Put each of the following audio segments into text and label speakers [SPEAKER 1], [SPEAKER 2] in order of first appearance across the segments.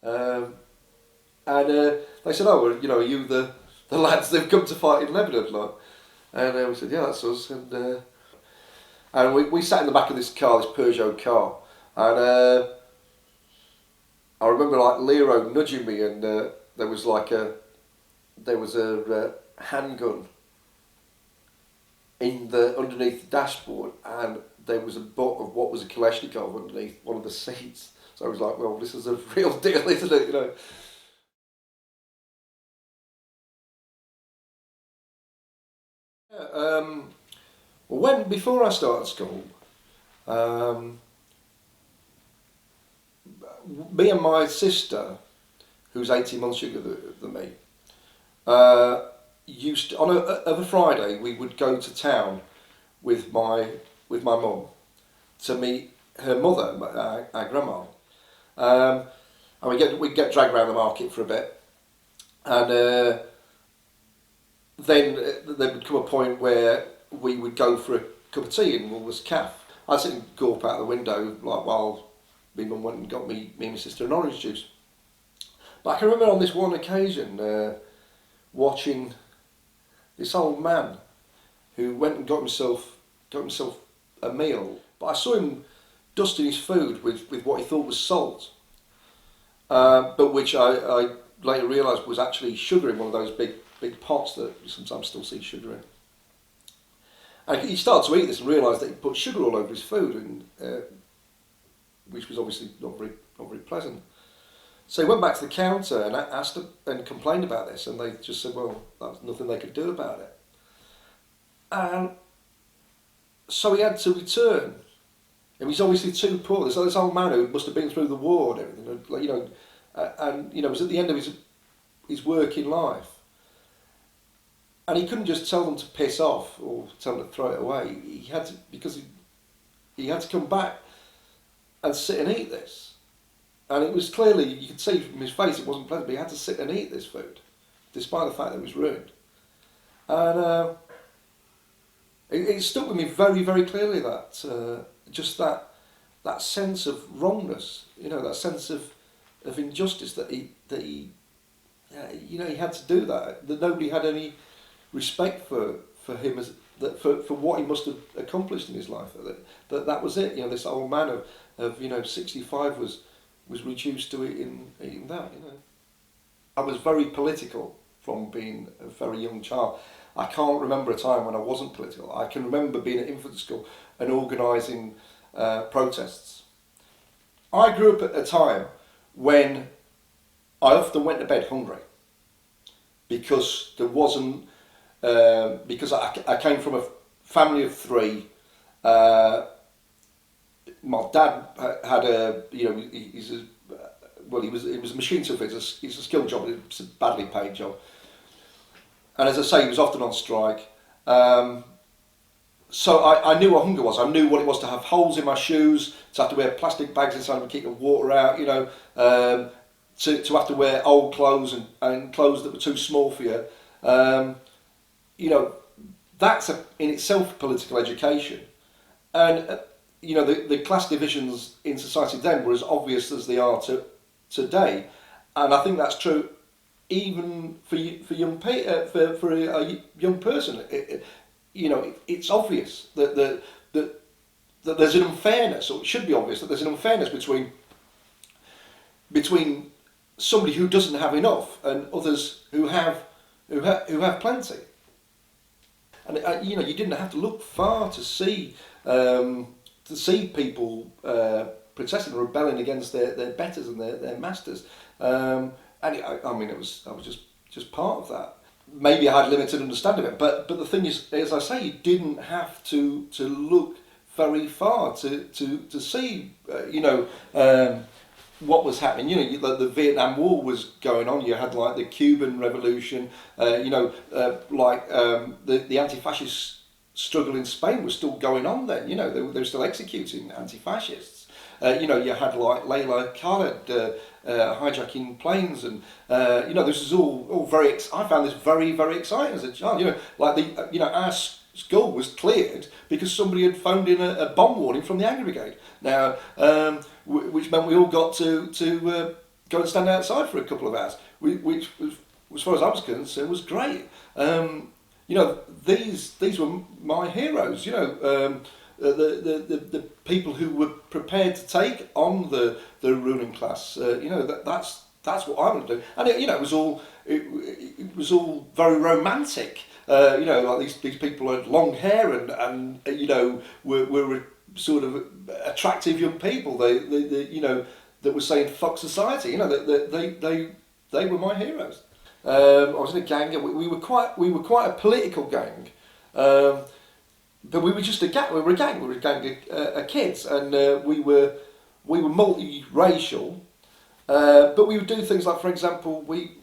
[SPEAKER 1] Um, and they said, "Oh, well, you know, are you the lads that've come to fight in Lebanon?" Like, and we said, "Yeah, that's us." And we sat in the back of this car, this Peugeot car, and I remember like Lero nudging me, and there was a handgun underneath the dashboard, and there was a butt of what was a Kalashnikov underneath one of the seats. So I was like, "Well, this is a real deal, isn't it?" You know. Yeah, well, before I started school, um, me and my sister, who's 18 months younger than me, uh, used to, of a Friday we would go to town with my mum to meet her mother, our grandma, um, and we get dragged around the market for a bit, and then there would come a point where we would go for a cup of tea in Woolworths Cafe. I'd sit and gawp out the window like while my mum went and got me and my sister an orange juice. But I can remember on this one occasion watching this old man who went and got himself a meal. But I saw him dusting his food with what he thought was salt, but which I later realised was actually sugar in one of those big pots that you sometimes still see sugar in. And he started to eat this and realised that he put sugar all over his food, and which was obviously not very pleasant. So he went back to the counter and asked them and complained about this, and they just said, well, there was nothing they could do about it. And so he had to return. And he's obviously too poor. There's this old man who must have been through the war and everything, like, you know, and you know, was at the end of his working life. And he couldn't just tell them to piss off or tell them to throw it away. He had to, because he had to come back and sit and eat this. And it was clearly, you could see from his face, it wasn't pleasant, but he had to sit and eat this food, despite the fact that it was ruined. And it stuck with me very, very clearly, that just that sense of wrongness, you know, that sense of injustice that he you know, he had to do that nobody had any respect for him for what he must have accomplished in his life. That was it. You know, this old man of 65 was reduced to eating that. You know, I was very political from being a very young child. I can't remember a time when I wasn't political. I can remember being at infant school and organising protests. I grew up at a time when I often went to bed hungry because there wasn't. Because I came from a family of three. My dad had he was a machine tool fitter. It's a skilled job. It's a badly paid job. And as I say, he was often on strike. So I knew what hunger was. I knew what it was to have holes in my shoes, to have to wear plastic bags inside them to keep the water out. You know, to have to wear old clothes and clothes that were too small for you. You know, that's in itself political education. And, you know, the class divisions in society then were as obvious as they are today. And I think that's true even for young for a young person. You know, it's obvious that there's an unfairness, or it should be obvious that there's an unfairness between somebody who doesn't have enough and others who have plenty. And you know, you didn't have to look far to see people protesting or rebelling against their betters and their masters. I mean, I was just part of that. Maybe I had limited understanding of it, but the thing is, as I say, you didn't have to look very far to see, what was happening. You know, the Vietnam War was going on. You had like the Cuban Revolution. The anti-fascist struggle in Spain was still going on then. You know, they were still executing anti-fascists. You know, you had like Layla Khaled hijacking planes, and this is all very. I found this very, very exciting as a child. You know, like our school was cleared because somebody had phoned in a bomb warning from the Agri Brigade. Now, which meant we all got to go and stand outside for a couple of hours, which was, as far as I was concerned, was great. You know, these were my heroes. You know, the people who were prepared to take on the ruling class. You know, that's what I want to do. And you know, it was all very romantic. You know, like these people had long hair and you know were sort of attractive young people. They you know, that were saying fuck society. You know, they were my heroes. I was in a gang. We were quite a political gang, but we were just a gang. We were a gang of kids, and we were multiracial. But we would do things like, for example, we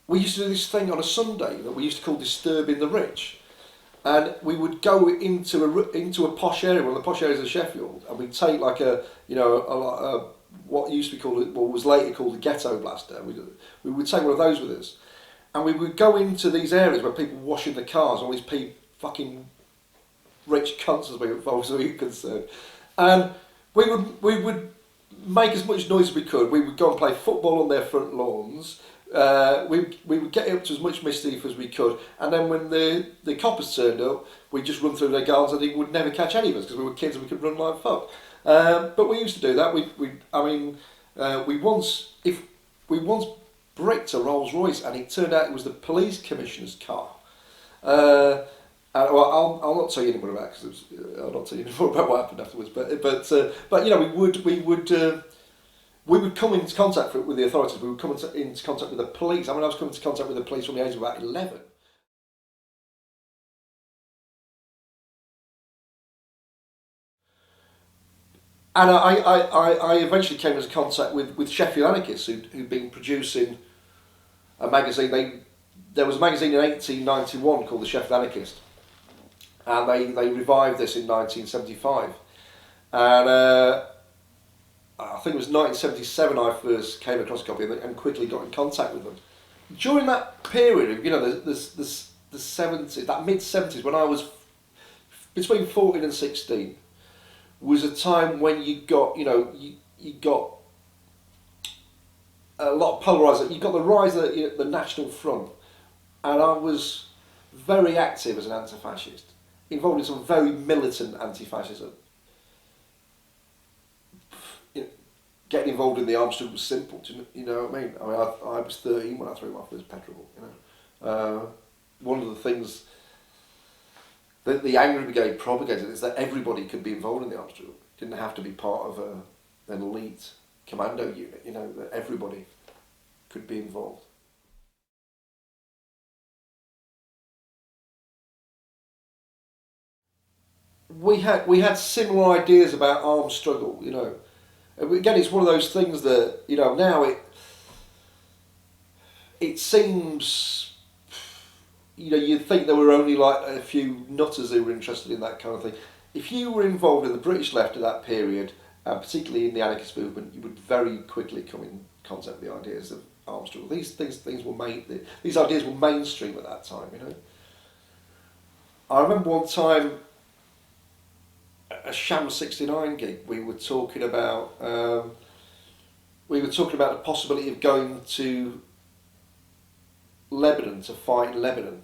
[SPEAKER 1] used to do this thing on a Sunday that we used to call Disturbing the Rich, and we would go into a posh area, one of the posh areas of Sheffield, and we'd take like a what used to be called, what was later called a ghetto blaster. We would take one of those with us, and we would go into these areas where people were washing the cars, all these fucking rich cunts as we were concerned, and we would make as much noise as we could. We would go and play football on their front lawns. We would get up to as much mischief as we could, and then when the coppers turned up, we'd just run through their gardens and they would never catch any of us because we were kids and we could run like fuck. But we used to do that. We once bricked a Rolls Royce, and it turned out it was the police commissioner's car. Well, I'll not tell you anymore about it because I'll not tell you anymore about what happened afterwards. But you know, we would come into contact with the authorities. We would come into contact with the police. I mean, I was coming into contact with the police from the age of about 11. And I eventually came into contact with Sheffield anarchists who'd been producing a magazine. There was a magazine in 1891 called the Sheffield Anarchist, and they revived this in 1975. And I think it was 1977 I first came across a copy and quickly got in contact with them. During that period of, you know, the 70s, that mid-70s, when I was between 14 and 16, was a time when you got, you know, you got a lot of polarisation. You got the rise of the National Front, and I was very active as an anti-fascist, involved in some very militant anti-fascism. You know, getting involved in the armed struggle was simple. You know what I mean? I was 13 when I threw my first petrol ball. You know, one of the things that the Angry Brigade propagated is that everybody could be involved in the armed struggle. It didn't have to be part of an elite commando unit. You know, that everybody could be involved. We had similar ideas about armed struggle. You know, and again, it's one of those things that, you know, now it seems, you know, you'd think there were only like a few nutters who were interested in that kind of thing. If you were involved in the British left at that period, and particularly in the anarchist movement, you would very quickly come in contact with the ideas of armed struggle. These ideas were mainstream at that time. You know, I remember one time, a Sham 69 gig, we were talking about the possibility of going to Lebanon to fight in Lebanon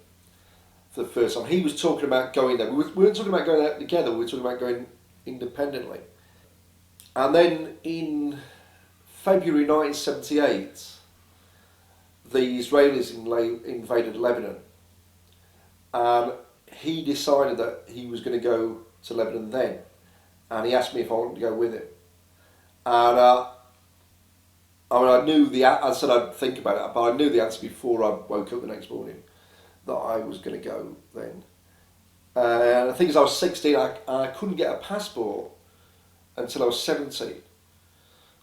[SPEAKER 1] for the first time. He was talking about going there. We weren't talking about going out together, we were talking about going independently. And then in February 1978, the Israelis invaded Lebanon, and he decided that he was going to go to Lebanon then, and he asked me if I wanted to go with him. And I said I'd think about it, but I knew the answer before I woke up the next morning that I was going to go then. And the thing is, I was 16, I couldn't get a passport until I was 17.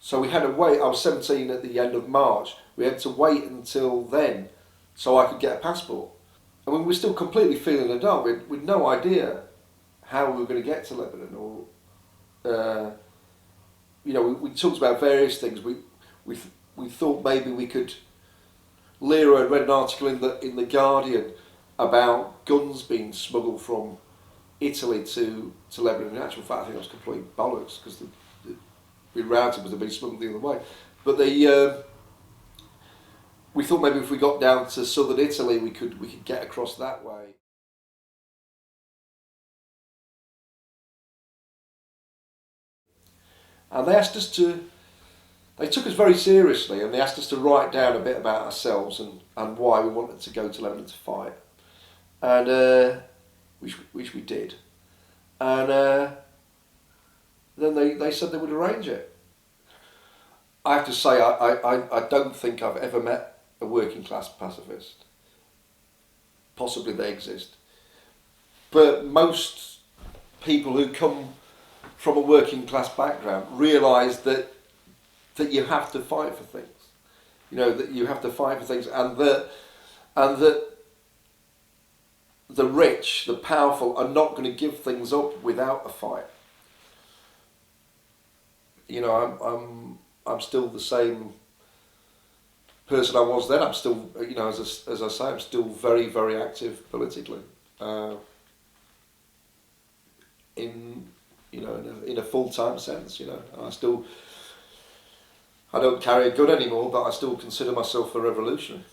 [SPEAKER 1] So we had to wait. I was 17 at the end of March. We had to wait until then so I could get a passport. And we were still completely feeling the dark. We'd no idea how we were going to get to Lebanon, or you know, we talked about various things. We thought maybe we could. Lera had read an article in the Guardian about guns being smuggled from Italy to Lebanon. In actual fact, I think that was complete bollocks, because routed was to be smuggled the other way. But we thought maybe if we got down to southern Italy, we could get across that way. And they asked us they took us very seriously, and they asked us to write down a bit about ourselves and why we wanted to go to Lebanon to fight, and which we did, and then they said they would arrange it. I have to say I don't think I've ever met a working class pacifist. Possibly they exist, but most people who come from a working class background realise that you have to fight for things, that you have to fight for things, and that the rich, the powerful, are not going to give things up without a fight. I'm still the same person I was then. I'm still, as I say, I'm still very, very active politically. In a full-time sense, and I don't carry a gun anymore, but I still consider myself a revolutionary.